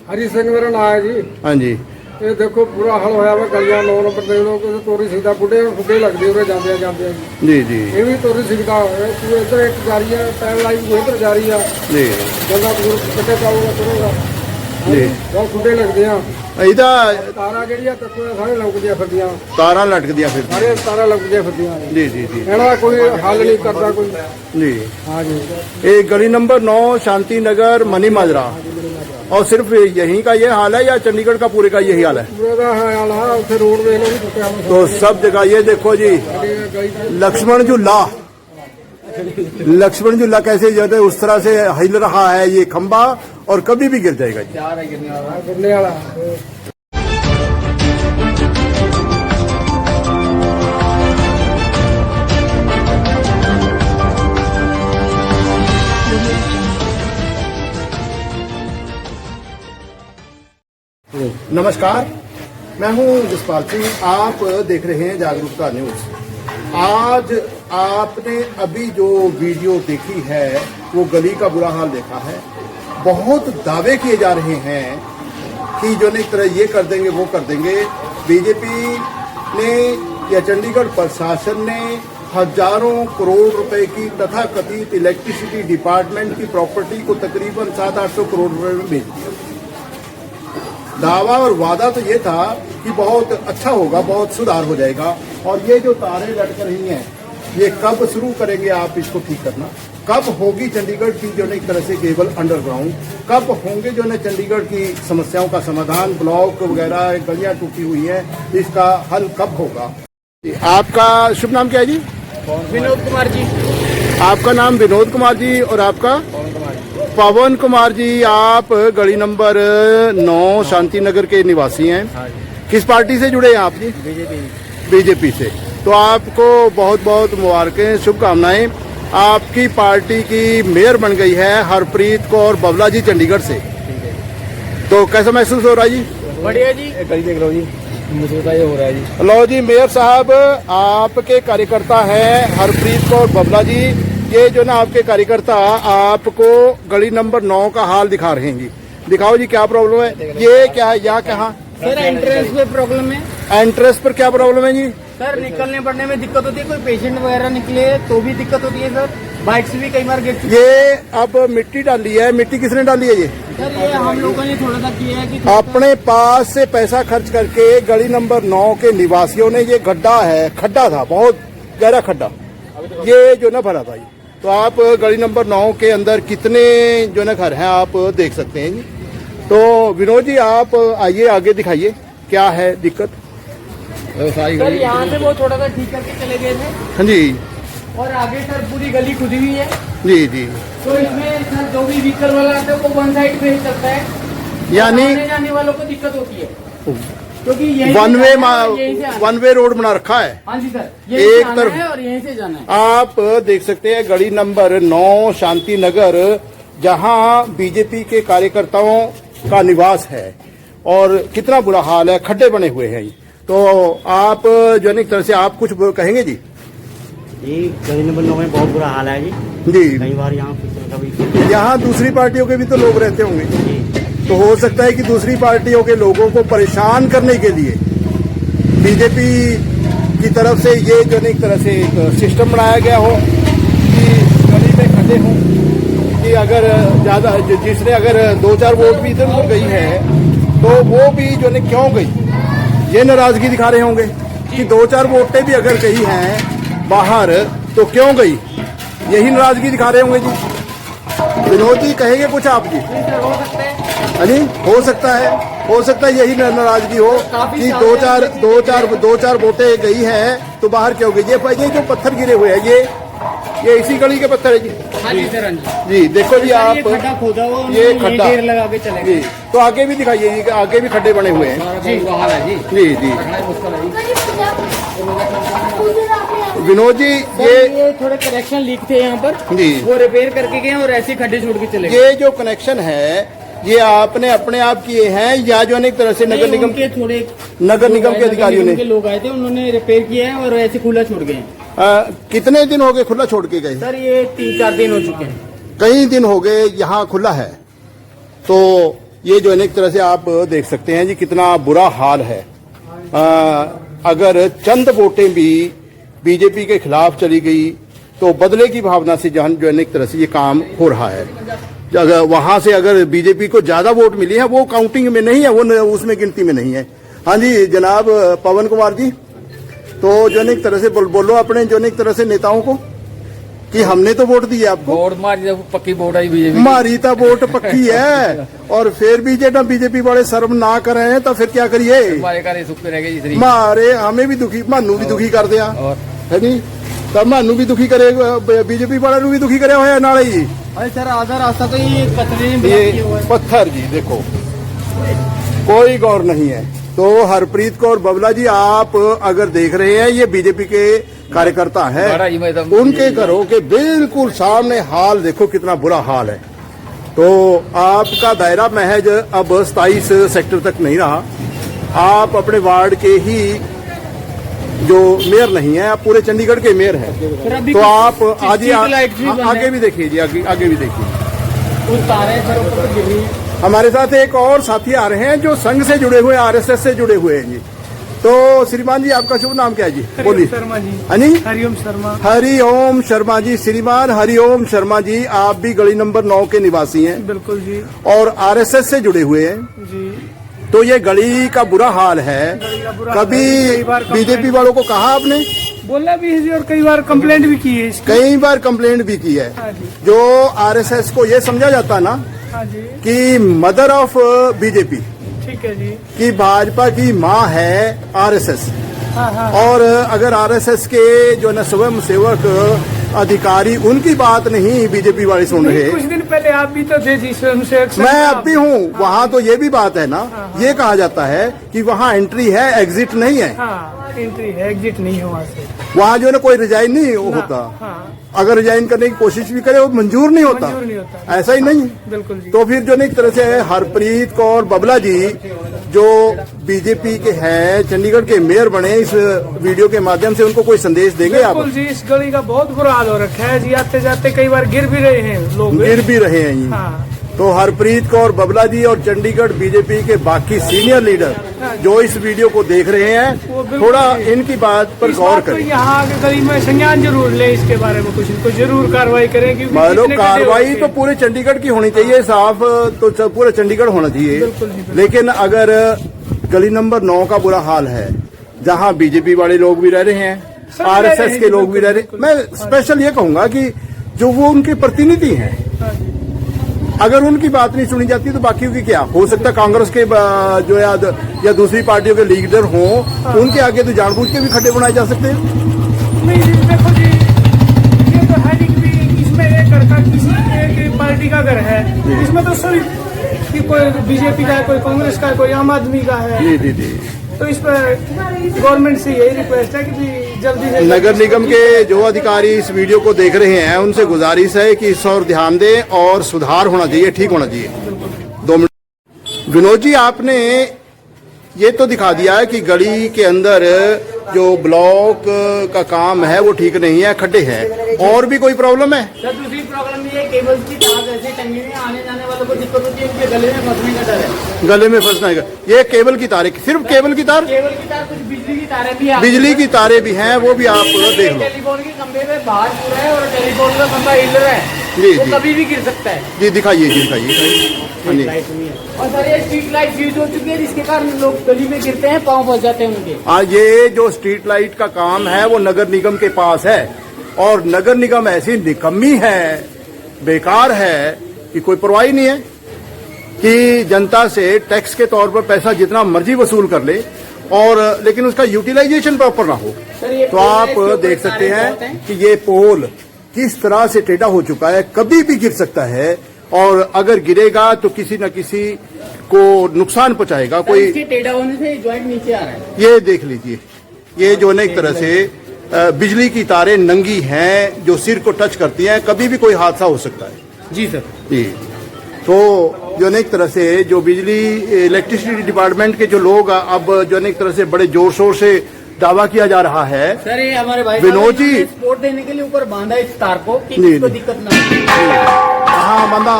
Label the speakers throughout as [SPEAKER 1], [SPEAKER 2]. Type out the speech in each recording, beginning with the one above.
[SPEAKER 1] हरी सिंह मेरा नाम है जी।
[SPEAKER 2] हाँ जी।
[SPEAKER 1] ये देखो पूरा हाल होया वा गलियां 9 नंबर दे दो कि तोरी सीधा बुढ़े फुटे लगदी उरे जांदे जांदे
[SPEAKER 2] जी जी
[SPEAKER 1] ये भी तोरी सीधा है। तू इधर एक जा रही है पैर लाई वो इधर जा रही है
[SPEAKER 2] जी
[SPEAKER 1] जल्दा कटे पाऊंगा तुरेगा
[SPEAKER 2] जी
[SPEAKER 1] बहुत फुटे लगदे हैं।
[SPEAKER 2] इधर
[SPEAKER 1] तारा ਜਿਹੜੀਆਂ ਤੱਕੋ ਸਾਰੇ ਲੁਕਦੀਆਂ ਫਿਰਦੀਆਂ
[SPEAKER 2] तारा लटकदियां फिर
[SPEAKER 1] ਸਾਰੇ ਤਾਰਾ ਲੁਕਦੀਆਂ ਫਿਰਦੀਆਂ
[SPEAKER 2] जी जी जी
[SPEAKER 1] ਇਹਨਾਂ ਦਾ ਕੋਈ ਹੱਲ नहीं करता कोई।
[SPEAKER 2] जी।
[SPEAKER 1] हाँ जी
[SPEAKER 2] ये गली नंबर 9 शांति नगर मनी माजरा और सिर्फ यहीं का ये हाल है या चंडीगढ़ का पूरे का यही हाल है?
[SPEAKER 1] पूरे का हाल है उत्थे रोड ਵੇਖ ਲਓ ਵੀ ਟੁੱਟਿਆ ਹੋਇਆ
[SPEAKER 2] तो सब जगह ये देखो जी लक्ष्मण झूला लक्ष्मण झूला कैसे जो है उस तरह से हिल रहा है ये खंबा और कभी भी गिर जाएगा जी।
[SPEAKER 1] गिरने वाला
[SPEAKER 2] नमस्कार, मैं हूं जसपाल सिंह। आप देख रहे हैं जागरूकता न्यूज। आज आपने अभी जो वीडियो देखी है वो गली का बुरा हाल देखा है। बहुत दावे किए जा रहे हैं कि जो एक तरह ये कर देंगे वो कर देंगे। बीजेपी ने या चंडीगढ़ प्रशासन ने हजारों करोड़ रुपए की तथाकथित इलेक्ट्रिसिटी डिपार्टमेंट की प्रॉपर्टी को तकरीबन 700-800 करोड़ रुपए में बेच दिया। दावा और वादा तो ये था कि बहुत अच्छा होगा, बहुत सुधार हो जाएगा। और ये जो तारें लटक रही हैं ये कब शुरू करेंगे आप इसको ठीक करना? कब होगी चंडीगढ़ की जो एक तरह से केबल अंडरग्राउंड? कब होंगे जो है चंडीगढ़ की समस्याओं का समाधान? ब्लॉक वगैरह गलियां टूटी हुई हैं, इसका हल कब होगा? आपका शुभ नाम क्या है जी?
[SPEAKER 1] विनोद कुमार जी।
[SPEAKER 2] आपका नाम विनोद कुमार जी और आपका? पवन कुमार जी। आप गली नंबर 9 शांति नगर के निवासी हैं। किस पार्टी से जुड़े हैं आप जी? बीजेपी से। तो आपको बहुत बहुत मुबारकें, शुभकामनाएं। आपकी पार्टी की मेयर बन गई है हरप्रीत कौर बबला जी चंडीगढ़ से। तो कैसा महसूस हो रहा है जी?
[SPEAKER 1] बढ़िया जी। गली देख लो जी, मुझे तो ये हो रहा है जी।
[SPEAKER 2] लो जी, मेयर साहब आपके कार्यकर्ता है हरप्रीत कौर बबला जी। ये जो ना आपके कार्यकर्ता आपको गली नंबर 9 का हाल दिखा रहे हैं जी। दिखाओ जी क्या प्रॉब्लम है? ये क्या है? यहाँ कहाँ
[SPEAKER 3] सर एंट्रेंस पे प्रॉब्लम है।
[SPEAKER 2] एंट्रेंस पर क्या प्रॉब्लम है जी?
[SPEAKER 3] सर निकलने पड़ने में दिक्कत होती है, कोई पेशेंट वगैरह निकले तो भी दिक्कत होती है सर। बाइक्स भी कई बार गिर चुकी है।
[SPEAKER 2] ये अब मिट्टी डाली है। मिट्टी किसने डाली है ये?
[SPEAKER 3] सर ये हम लोगों ने थोड़ा सा किया है कि
[SPEAKER 2] अपने पास से पैसा खर्च करके गली नंबर 9 के निवासियों ने ये गड्ढा है, खड्डा था, बहुत गहरा खड्डा, ये जो ना भरा था। तो आप गली नंबर 9 के अंदर कितने जो ना घर हैं आप देख सकते हैं जी। तो विनोद जी आप आइए आगे दिखाइए क्या है दिक्कत।
[SPEAKER 3] सर यहाँ से वो थोड़ा सा ठीक करके चले गए थे
[SPEAKER 2] हाँ जी।
[SPEAKER 3] और आगे सर पूरी गली खुदी हुई है।
[SPEAKER 2] जी जी।
[SPEAKER 3] तो इसमें सर जो भी व्हीकल वाला आता है वो वन साइड पे ही चलता है,
[SPEAKER 2] यानी
[SPEAKER 3] आने जाने वालों को दिक्कत होती है क्योंकि यहीं
[SPEAKER 2] वन वे रोड बना रखा है।
[SPEAKER 3] हाँ जी सर,
[SPEAKER 2] एक
[SPEAKER 3] एक
[SPEAKER 2] तरफ
[SPEAKER 3] है और यहीं से जाना है।
[SPEAKER 2] आप देख सकते हैं गली नंबर 9 शांति नगर, जहां बीजेपी के कार्यकर्ताओं का निवास है और कितना बुरा हाल है, खड्डे बने हुए हैं। तो आप जो है एक तरह से आप कुछ कहेंगे जी?
[SPEAKER 4] जी गली नंबर 9 में बहुत बुरा हाल है जी।
[SPEAKER 2] जी।
[SPEAKER 4] कई बार यहाँ
[SPEAKER 2] यहाँ दूसरी पार्टियों के भी तो लोग रहते होंगे,
[SPEAKER 4] जी।
[SPEAKER 2] तो हो सकता है कि दूसरी पार्टियों के लोगों को परेशान करने के लिए बीजेपी की तरफ से ये जो एक तरह से एक सिस्टम बनाया गया हो कि गली में खड़े हों कि अगर ज्यादा जिसने अगर 2-4 वोट भी इधर उधर गई है तो वो भी जो है क्यों गई, ये नाराजगी दिखा रहे होंगे कि 2-4 वोटें भी अगर गई हैं बाहर तो क्यों गई, यही नाराजगी दिखा रहे होंगे जी। विनोद जी कहेंगे कुछ आप जी? अली हो सकता है यही नाराजगी हो कि 2-4 वोटें गई हैं तो बाहर क्यों गई। ये जो पत्थर गिरे हुए हैं ये इसी गली के पत्थर है जी।
[SPEAKER 3] हाँ जी सर,
[SPEAKER 2] जी देखो जी आप,
[SPEAKER 3] खड्डा खोदा हुआ,
[SPEAKER 2] ये खड्डा
[SPEAKER 3] ढेर लगा के चले
[SPEAKER 2] जी। तो आगे भी दिखाइए जी, आगे भी खड्डे बने हुए हैं
[SPEAKER 3] जी।
[SPEAKER 2] जी जी। विनोद जी
[SPEAKER 3] ये थोड़े कनेक्शन लीक थे यहाँ पर
[SPEAKER 2] जी,
[SPEAKER 3] वो रिपेयर करके गए और ऐसे खड्डे छोड़ के चले गए।
[SPEAKER 2] ये जो कनेक्शन है ये आपने अपने आप किए हैं या जो अनेक तरह से नगर निगम
[SPEAKER 3] के थोड़े
[SPEAKER 2] नगर निगम के अधिकारियों ने?
[SPEAKER 3] लोग आए थे, उन्होंने रिपेयर किया है और ऐसे खुला छोड़ गए।
[SPEAKER 2] कितने दिन हो गए खुला छोड़ के गए?
[SPEAKER 3] सर ये 3-4 दिन हो चुके हैं।
[SPEAKER 2] कई दिन हो गए यहाँ खुला है। तो ये जो है ना एक तरह से आप देख सकते हैं जी कितना बुरा हाल है। अगर चंद वोटें भी बीजेपी के खिलाफ चली गई तो बदले की भावना से जो है ना एक तरह से ये काम हो रहा है। अगर वहां से अगर बीजेपी को ज्यादा वोट मिली है वो काउंटिंग में नहीं है, वो उसमें गिनती में नहीं है। हाँ जी जनाब पवन कुमार जी, तो जो है ना एक तरह से बोलो अपने जो है ना एक तरह से नेताओं को कि हमने तो वोट दिया आपको।
[SPEAKER 5] वोट मारी पक्की वोट आई बीजेपी
[SPEAKER 2] मारी तो वोट पक्की है और फिर भी जो बीजेपी वाले शर्म ना करें तो फिर क्या करिए।
[SPEAKER 5] हमारे घर सुखते रह गए जी।
[SPEAKER 2] मारे हमें भी दुखी, मानू भी दुखी कर दिया है जी, तब मानू भी दुखी करे, बीजेपी वाले भी दुखी करे होया नाले जी।
[SPEAKER 3] अरे सर आधा रास्ता तो ये कचरे में
[SPEAKER 2] ये
[SPEAKER 3] ब्लॉक किया हुआ है।
[SPEAKER 2] पत्थर जी देखो कोई गौर नहीं है। तो हरप्रीत कौर बबला जी आप अगर देख रहे हैं ये बीजेपी के कार्यकर्ता हैं, उनके घरों के बिल्कुल सामने हाल देखो कितना बुरा हाल है। तो आपका दायरा महज अब 27 सेक्टर तक नहीं रहा, आप अपने वार्ड के ही जो मेयर नहीं है, आप पूरे चंडीगढ़ के मेयर हैं। तो आप आज आगे भी देखिए जी, आगे भी देखिए। हमारे साथ एक और साथी आ रहे हैं जो संघ से जुड़े हुए, आरएसएस से जुड़े हुए हैं जी। तो श्रीमान जी आपका शुभ नाम क्या है जी? बोलिए।
[SPEAKER 1] शर्मा जी।
[SPEAKER 2] हाँ जी
[SPEAKER 1] हरिओम शर्मा।
[SPEAKER 2] हरिओम शर्मा जी। श्रीमान हरिओम शर्मा जी आप भी गली नंबर 9 के निवासी हैं।
[SPEAKER 1] बिल्कुल जी।
[SPEAKER 2] और आरएसएस से जुड़े हुए हैं
[SPEAKER 1] जी।
[SPEAKER 2] तो ये गली का बुरा हाल है। कभी बीजेपी वालों को कहा आपने?
[SPEAKER 1] बोला भी है जी और कई बार कंप्लेंट भी की है इसकी।
[SPEAKER 2] कई बार कंप्लेंट भी की है।
[SPEAKER 1] हाँ जी।
[SPEAKER 2] जो आरएसएस को ये समझा जाता ना
[SPEAKER 1] हाँ जी।
[SPEAKER 2] कि मदर ऑफ बीजेपी,
[SPEAKER 1] ठीक है जी।
[SPEAKER 2] कि भाजपा की माँ है आरएसएस।
[SPEAKER 1] हाँ हाँ।
[SPEAKER 2] और अगर आरएसएस के जो न स्वयं सेवक अधिकारी उनकी बात नहीं बीजेपी वाले सुन रहे।
[SPEAKER 1] कुछ दिन पहले आप भी तो थे जी स्वयं सेवक।
[SPEAKER 2] मैं अब भी हूँ वहाँ, तो ये भी बात है ना, ये कहा जाता है कि वहाँ एंट्री है एग्जिट नहीं है।
[SPEAKER 1] हाँ एंट्री है एग्जिट नहीं है वहाँ से।
[SPEAKER 2] वहाँ जो है ना कोई रिजाइन नहीं होता।
[SPEAKER 1] हाँ।
[SPEAKER 2] अगर रिजाइन करने की कोशिश भी करे वो मंजूर नहीं होता,
[SPEAKER 1] मंजूर नहीं होता।
[SPEAKER 2] ऐसा ही नहीं।
[SPEAKER 1] बिल्कुल जी।
[SPEAKER 2] तो फिर जो ना एक तरह से हरप्रीत कौर बबला जी जो बीजेपी के हैं, चंडीगढ़ के मेयर बने, इस वीडियो के माध्यम से उनको कोई संदेश देंगे आप?
[SPEAKER 1] बिल्कुल जी। इस गली का बहुत बुरा हाल हो रखा है जी, आते जाते कई बार गिर भी रहे हैं लोग।
[SPEAKER 2] गिर भी रहे हैं ये।
[SPEAKER 1] हाँ।
[SPEAKER 2] तो हरप्रीत कौर बबला जी और चंडीगढ़ बीजेपी के बाकी सीनियर लीडर जो इस वीडियो को देख रहे हैं थोड़ा इनकी बात पर गौर करें।
[SPEAKER 1] यहाँ के गली में संज्ञान जरूर ले, इसके बारे में कुछ जरूर कार्रवाई करें। क्योंकि
[SPEAKER 2] मतलब कार्रवाई तो पूरे चंडीगढ़ की होनी चाहिए, साफ तो पूरे चंडीगढ़ होना चाहिए। लेकिन अगर गली नंबर 9 का बुरा हाल है जहाँ बीजेपी वाले लोग भी रह रहे हैं, आरएसएस के लोग भी रह रहे हैं, मैं स्पेशल ये कहूंगा कि जो वो उनके प्रतिनिधि हैं, अगर उनकी बात नहीं सुनी जाती तो बाकियों की क्या हो सकता है? कांग्रेस के जो या दूसरी पार्टियों के लीडर हों, उनके आगे तो जानबूझ के भी खड्डे बनाए जा सकते हैं।
[SPEAKER 1] नहीं जी, देखो जी ये तो है नहीं कि इसमें एक लड़का किसी एक पार्टी का घर है, इसमें तो सभी कि कोई बीजेपी का है, कोई कांग्रेस का है, कोई आम आदमी का है।
[SPEAKER 2] जी जी जी।
[SPEAKER 1] तो इस पर गवर्नमेंट से यही रिक्वेस्ट है कि जल्दी से
[SPEAKER 2] नगर निगम के जो अधिकारी इस वीडियो को देख रहे हैं उनसे गुजारिश है कि इस और ध्यान दें और सुधार होना चाहिए, ठीक होना चाहिए। 2 मिनट। विनोद जी आपने ये तो दिखा दिया है कि गली के अंदर जो ब्लॉक का काम है वो ठीक नहीं है, खड्डे हैं। और भी कोई प्रॉब्लम है?
[SPEAKER 3] सर दूसरी प्रॉब्लम ये है केबल की तार ऐसे टंगी हुई है, आने जाने वालों को दिक्कत होती है, उनके गले में फंसने का डर है।
[SPEAKER 2] गले में फंसना है। ये केबल की तारें, सिर्फ केबल की तार?
[SPEAKER 3] केबल की तार, कुछ बिजली की तारें भी आ
[SPEAKER 2] बिजली की तारें भी हैं, वो भी आप देख लो।
[SPEAKER 3] टेलीफोन के खंभे में बाहर पूरा है और टेलीफोन का खंभा हिल रहा है,
[SPEAKER 2] जी,
[SPEAKER 3] वो
[SPEAKER 2] जी।
[SPEAKER 3] कभी भी गिर सकता है।
[SPEAKER 2] जी दिखाइए जी, दिखाइए। हाँ जी।
[SPEAKER 3] और सर ये स्ट्रीट लाइट फ्यूज हो चुकी है जिसके कारण लोग गली में गिरते हैं, पाँव फंस जाते हैं उनके।
[SPEAKER 2] आज ये जो स्ट्रीट लाइट का काम है वो नगर निगम के पास है और नगर निगम ऐसी निकम्मी है, बेकार है कि कोई परवाह ही नहीं है कि जनता से टैक्स के तौर पर पैसा जितना मर्जी वसूल कर ले और लेकिन उसका यूटिलाइजेशन प्रॉपर ना हो। तो आप देख सकते हैं कि ये पोल किस तरह से टेढ़ा हो चुका है, कभी भी गिर सकता है और अगर गिरेगा तो किसी न किसी को नुकसान पहुंचाएगा। कोई
[SPEAKER 3] इसके टेढ़ा होने से जॉइंट नीचे आ रहा है।
[SPEAKER 2] ये देख लीजिए, ये जो है एक तरह से बिजली की तारें नंगी हैं जो सिर को टच करती हैं, कभी भी कोई हादसा हो सकता है।
[SPEAKER 3] जी सर।
[SPEAKER 2] जी। तो जो है एक तरह से जो बिजली इलेक्ट्रिसिटी डिपार्टमेंट के जो लोग अब जो है एक तरह से बड़े जोर शोर से दावा किया जा रहा है।
[SPEAKER 3] सर ये हमारे भाई
[SPEAKER 2] विनोद जी
[SPEAKER 3] सपोर्ट देने के लिए ऊपर बांधा इस तार को कि
[SPEAKER 2] जी,
[SPEAKER 3] किसी को
[SPEAKER 2] जी।
[SPEAKER 3] दिक्कत ना हो।
[SPEAKER 2] हाँ बंदा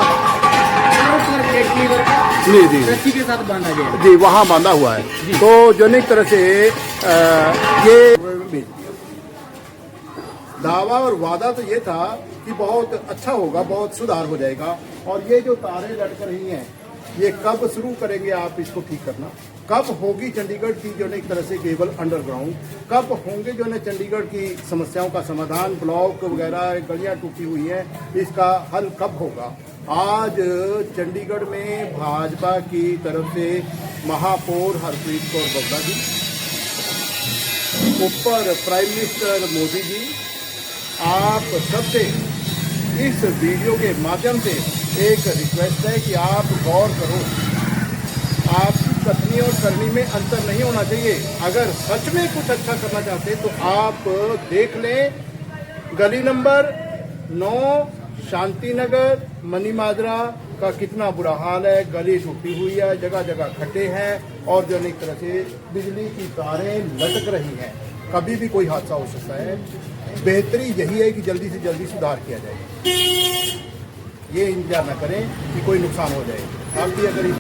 [SPEAKER 2] जी जी
[SPEAKER 3] रस्सी के साथ बांधा गया है।
[SPEAKER 2] जी वहाँ बांधा हुआ है। तो जो एक तरह से ये बेच दिया। दावा और वादा तो ये था कि बहुत अच्छा होगा, बहुत सुधार हो जाएगा। और ये जो तारें लटक रही हैं, ये कब शुरू करेंगे आप इसको ठीक करना? कब होगी चंडीगढ़ की जो एक तरह से केबल अंडरग्राउंड? कब होंगे जो है चंडीगढ़ की समस्याओं का समाधान? ब्लॉक वगैरह गलियां टूटी हुई हैं, इसका हल कब होगा? आज चंडीगढ़ में भाजपा की तरफ से महापौर हरप्रीत कौर बबला जी, ऊपर प्राइम मिनिस्टर मोदी जी, आप सबसे इस वीडियो के माध्यम से एक रिक्वेस्ट है कि आप गौर करो। आपकी कथनी और करनी में अंतर नहीं होना चाहिए। अगर सच में कुछ अच्छा करना चाहते तो आप देख लें, गली नंबर 9 शांति नगर मनी माजरा का कितना बुरा हाल है। गली टूटी हुई है, जगह जगह खड्डे हैं और जो एक तरह से बिजली की तारें लटक रही हैं। कभी भी कोई हादसा हो सकता है। बेहतरी यही है कि जल्दी से जल्दी सुधार किया जाए। ये इंतजार न करें कि कोई नुकसान हो जाए। आप भी अगर